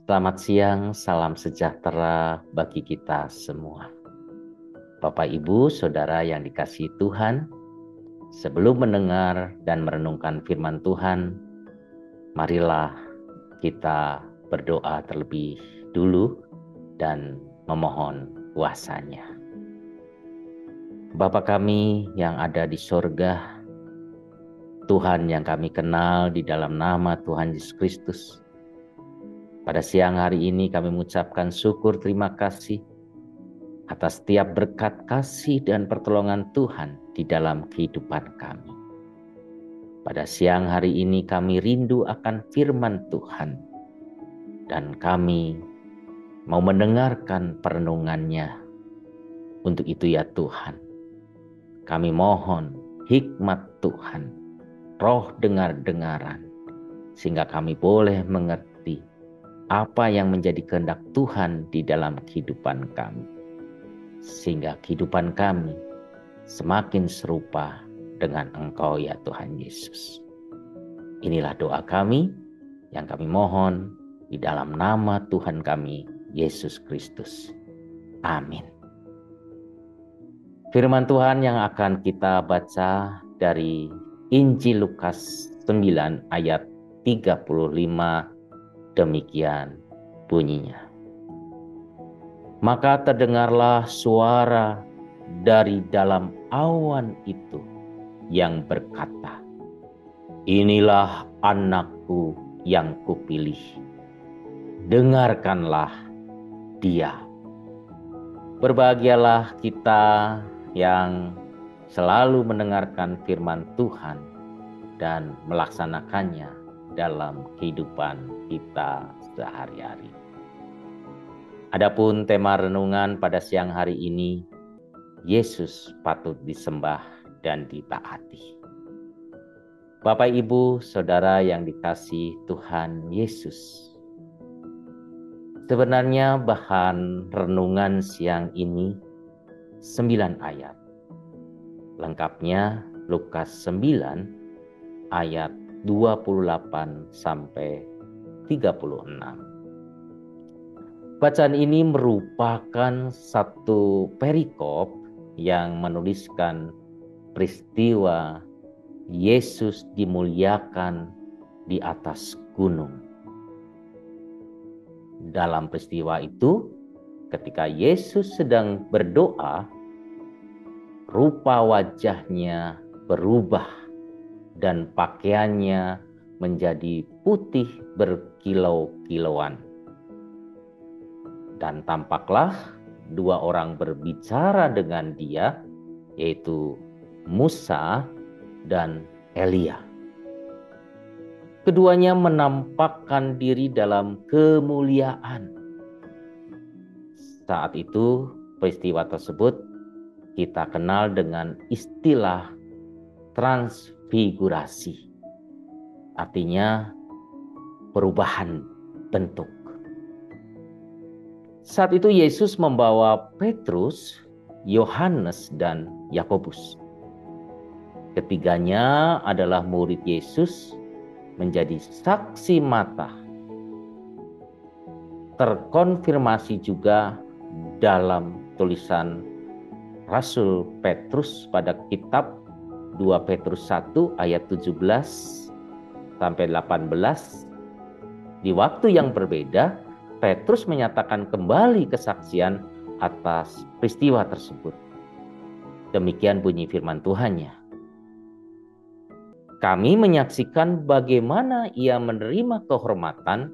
Selamat siang, salam sejahtera bagi kita semua. Bapak, Ibu, Saudara yang dikasihi Tuhan, sebelum mendengar dan merenungkan firman Tuhan, marilah kita berdoa terlebih dulu dan memohon kuasa-Nya. Bapa kami yang ada di sorga, Tuhan yang kami kenal di dalam nama Tuhan Yesus Kristus, pada siang hari ini kami mengucapkan syukur terima kasih atas setiap berkat kasih dan pertolongan Tuhan di dalam kehidupan kami. Pada siang hari ini kami rindu akan firman Tuhan, dan kami mau mendengarkan perenungannya. Untuk itu ya Tuhan, kami mohon hikmat Tuhan, roh dengar-dengaran, sehingga kami boleh mengerti apa yang menjadi kehendak Tuhan di dalam kehidupan kami. Sehingga kehidupan kami semakin serupa dengan Engkau ya Tuhan Yesus. Inilah doa kami yang kami mohon di dalam nama Tuhan kami, Yesus Kristus. Amin. Firman Tuhan yang akan kita baca dari Injil Lukas 9 ayat 35, demikian bunyinya. Maka terdengarlah suara dari dalam awan itu yang berkata, "Inilah anakku yang kupilih, dengarkanlah dia." Berbahagialah kita yang selalu mendengarkan firman Tuhan dan melaksanakannya dalam kehidupan kita sehari-hari. Adapun tema renungan pada siang hari ini, Yesus patut disembah dan ditaati. Bapak, Ibu, Saudara yang dikasihi Tuhan Yesus, sebenarnya bahan renungan siang ini 9 ayat. Lengkapnya Lukas 9 ayat 28 sampai 36. Bacaan ini merupakan satu perikop yang menuliskan peristiwa Yesus dimuliakan di atas gunung. Dalam peristiwa itu, ketika Yesus sedang berdoa, rupa wajahnya berubah dan pakaiannya menjadi putih berkilau-kilauan. Dan tampaklah dua orang berbicara dengan dia, yaitu Musa dan Elia. Keduanya menampakkan diri dalam kemuliaan. Saat itu peristiwa tersebut kita kenal dengan istilah transfigurasi. Artinya perubahan bentuk. Saat itu Yesus membawa Petrus, Yohanes, dan Yakobus. Ketiganya adalah murid Yesus, menjadi saksi mata. Terkonfirmasi juga dalam tulisan Rasul Petrus pada kitab 2 Petrus 1 ayat 17 sampai 18. Di waktu yang berbeda, Petrus menyatakan kembali kesaksian atas peristiwa tersebut. Demikian bunyi firman Tuhannya. Kami menyaksikan bagaimana ia menerima kehormatan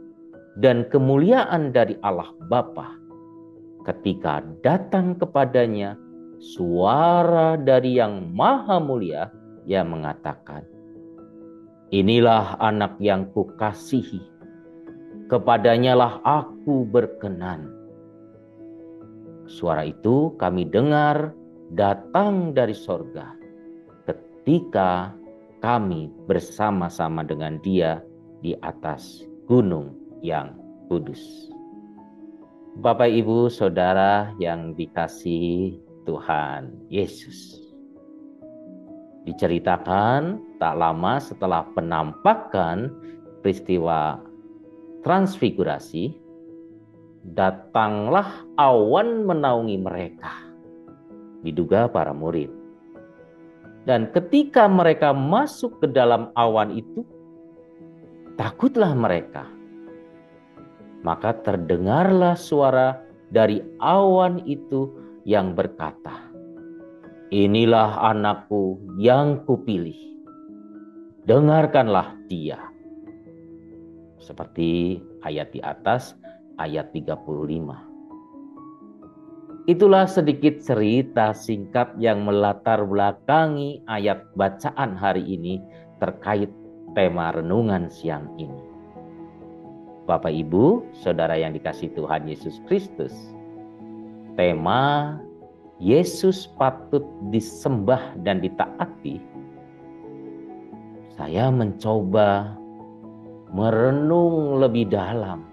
dan kemuliaan dari Allah Bapa ketika datang kepadanya suara dari Yang Maha Mulia yang mengatakan, "Inilah anak yang kukasihi, kepadanya lah aku berkenan." Suara itu kami dengar datang dari sorga ketika kami bersama-sama dengan dia di atas gunung yang kudus. Bapak, Ibu, Saudara yang dikasihi Tuhan Yesus. Diceritakan tak lama setelah penampakan peristiwa transfigurasi, datanglah awan menaungi mereka, diduga para murid. Dan ketika mereka masuk ke dalam awan itu, takutlah mereka. Maka terdengarlah suara dari awan itu yang berkata, "Inilah anakku yang kupilih. Dengarkanlah dia." Seperti ayat di atas, ayat 35. Itulah sedikit cerita singkat yang melatar belakangi ayat bacaan hari ini terkait tema renungan siang ini. Bapak, Ibu, Saudara yang dikasihi Tuhan Yesus Kristus, tema Yesus patut disembah dan ditaati, saya mencoba merenung lebih dalam.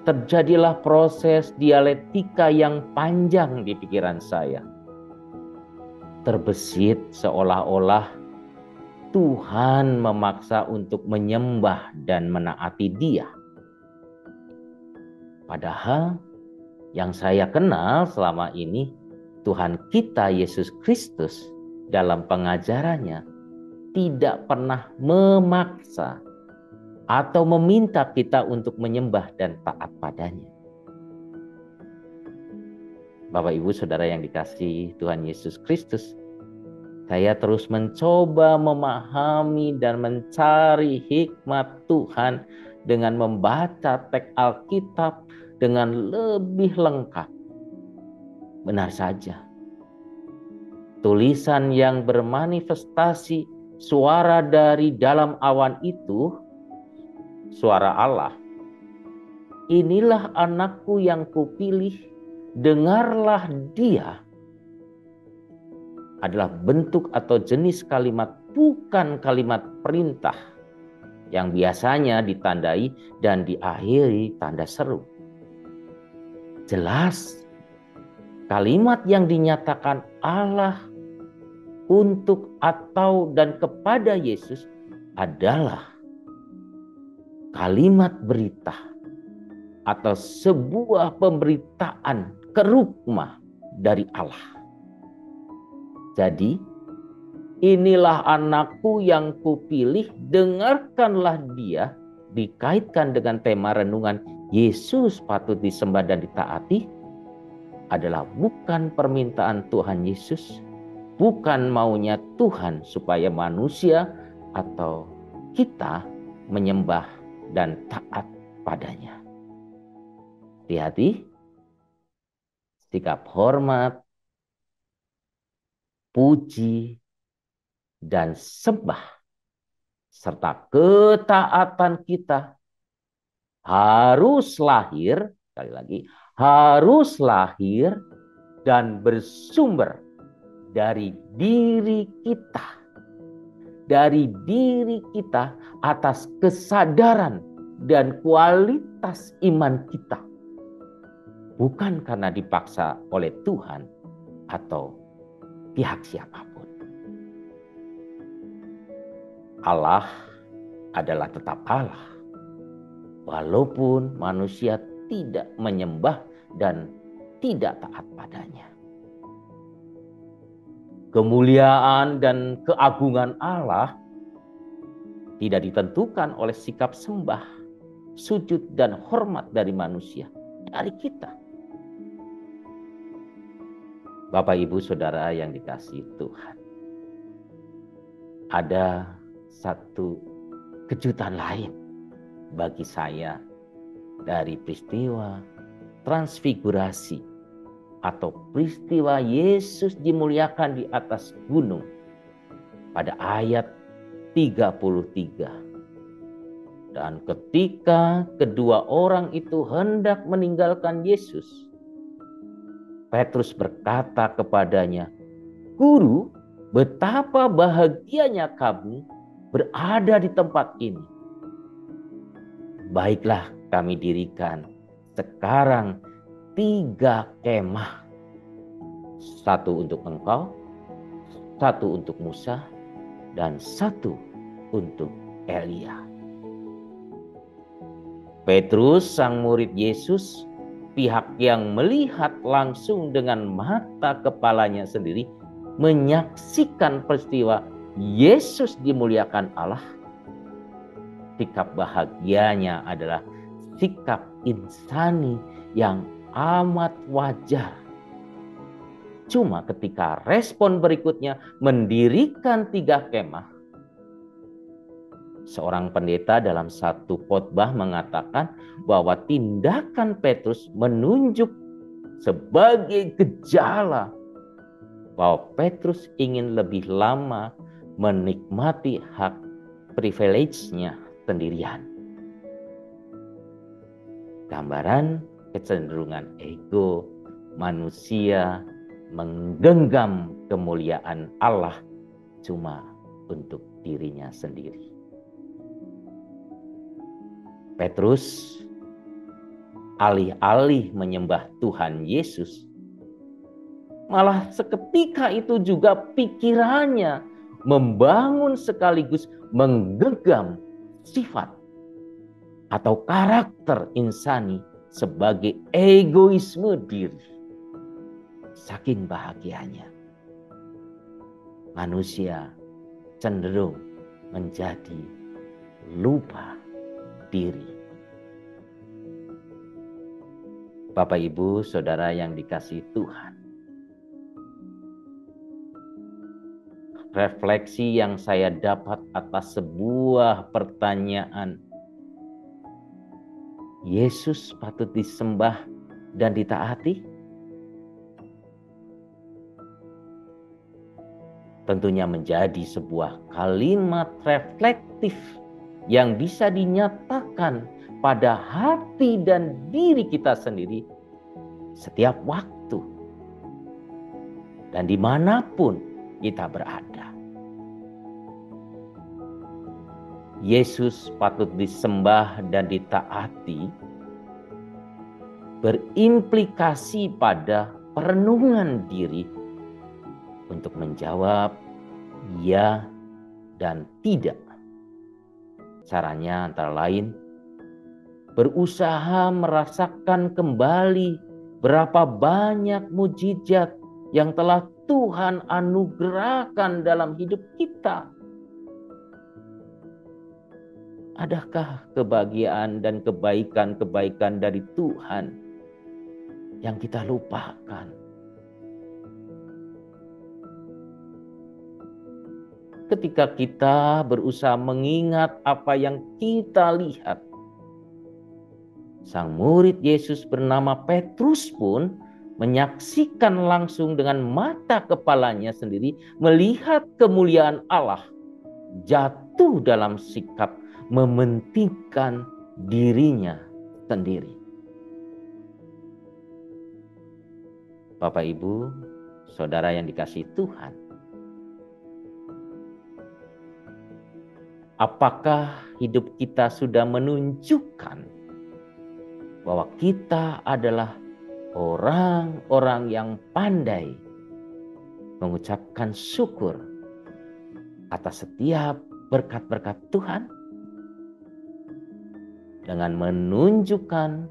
Terjadilah proses dialektika yang panjang di pikiran saya. Terbesit seolah-olah Tuhan memaksa untuk menyembah dan menaati Dia. Padahal yang saya kenal selama ini, Tuhan kita Yesus Kristus dalam pengajarannya tidak pernah memaksa atau meminta kita untuk menyembah dan taat padanya. Bapak, Ibu, Saudara yang dikasihi Tuhan Yesus Kristus, saya terus mencoba memahami dan mencari hikmat Tuhan dengan membaca teks Alkitab dengan lebih lengkap. Benar saja, tulisan yang bermanifestasi suara dari dalam awan itu, suara Allah. "Inilah anakku yang kupilih, dengarlah dia," adalah bentuk atau jenis kalimat, bukan kalimat perintah yang biasanya ditandai dan diakhiri tanda seru. Jelas kalimat yang dinyatakan Allah untuk atau dan kepada Yesus adalah kalimat berita atau sebuah pemberitaan kerukmah dari Allah. Jadi, "Inilah anakku yang kupilih, dengarkanlah dia," dikaitkan dengan tema renungan Yesus patut disembah dan ditaati, adalah bukan permintaan Tuhan Yesus, bukan maunya Tuhan supaya manusia atau kita menyembah dan taat padanya. Hati-hati, sikap hormat, puji, dan sembah serta ketaatan kita harus lahir, sekali lagi, harus lahir dan bersumber dari diri kita. Dari diri kita atas kesadaran dan kualitas iman kita. Bukan karena dipaksa oleh Tuhan atau pihak siapapun. Allah adalah tetap Allah, walaupun manusia tidak menyembah dan tidak taat padanya. Kemuliaan dan keagungan Allah tidak ditentukan oleh sikap sembah, sujud, dan hormat dari manusia, dari kita. Bapak, Ibu, Saudara yang dikasihi Tuhan, ada satu kejutan lain bagi saya dari peristiwa transfigurasi atau peristiwa Yesus dimuliakan di atas gunung pada ayat 33. "Dan ketika kedua orang itu hendak meninggalkan Yesus, Petrus berkata kepadanya, 'Guru, betapa bahagianya kami berada di tempat ini. Baiklah, kami dirikan sekarang 3 kemah. Satu untuk engkau, satu untuk Musa, dan satu untuk Elia.' Petrus, sang murid Yesus, pihak yang melihat langsung dengan mata kepalanya sendiri, menyaksikan peristiwa Yesus dimuliakan Allah. Sikap bahagianya adalah sikap insani yang amat wajar. Cuma ketika respon berikutnya mendirikan 3 kemah, seorang pendeta dalam satu khotbah mengatakan bahwa tindakan Petrus menunjuk sebagai gejala bahwa Petrus ingin lebih lama menikmati hak privilege-nya sendirian. Gambaran kecenderungan ego manusia menggenggam kemuliaan Allah cuma untuk dirinya sendiri. Petrus alih-alih menyembah Tuhan Yesus, malah seketika itu juga pikirannya membangun sekaligus menggenggam sifat atau karakter insani sebagai egoisme diri. Saking bahagianya, manusia cenderung menjadi lupa diri. Bapak, Ibu, Saudara yang dikasihi Tuhan, refleksi yang saya dapat atas sebuah pertanyaan, Yesus patut disembah dan ditaati? Tentunya menjadi sebuah kalimat reflektif yang bisa dinyatakan pada hati dan diri kita sendiri setiap waktu dan dimanapun kita berada. Yesus patut disembah dan ditaati berimplikasi pada perenungan diri untuk menjawab ya dan tidak. Caranya antara lain berusaha merasakan kembali berapa banyak mujizat yang telah Tuhan anugerahkan dalam hidup kita. Adakah kebahagiaan dan kebaikan-kebaikan dari Tuhan yang kita lupakan? Ketika kita berusaha mengingat apa yang kita lihat, sang murid Yesus bernama Petrus pun menyaksikan langsung dengan mata kepalanya sendiri, melihat kemuliaan Allah, jatuh dalam sikap mementingkan dirinya sendiri. Bapak, Ibu, Saudara yang dikasihi Tuhan, apakah hidup kita sudah menunjukkan bahwa kita adalah orang-orang yang pandai mengucapkan syukur atas setiap berkat-berkat Tuhan dengan menunjukkan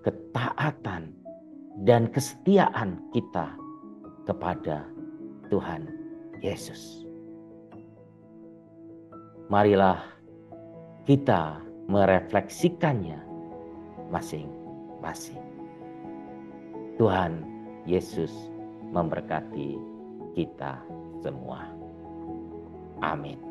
ketaatan dan kesetiaan kita kepada Tuhan Yesus? Marilah kita merefleksikannya masing-masing. Tuhan Yesus memberkati kita semua. Amin.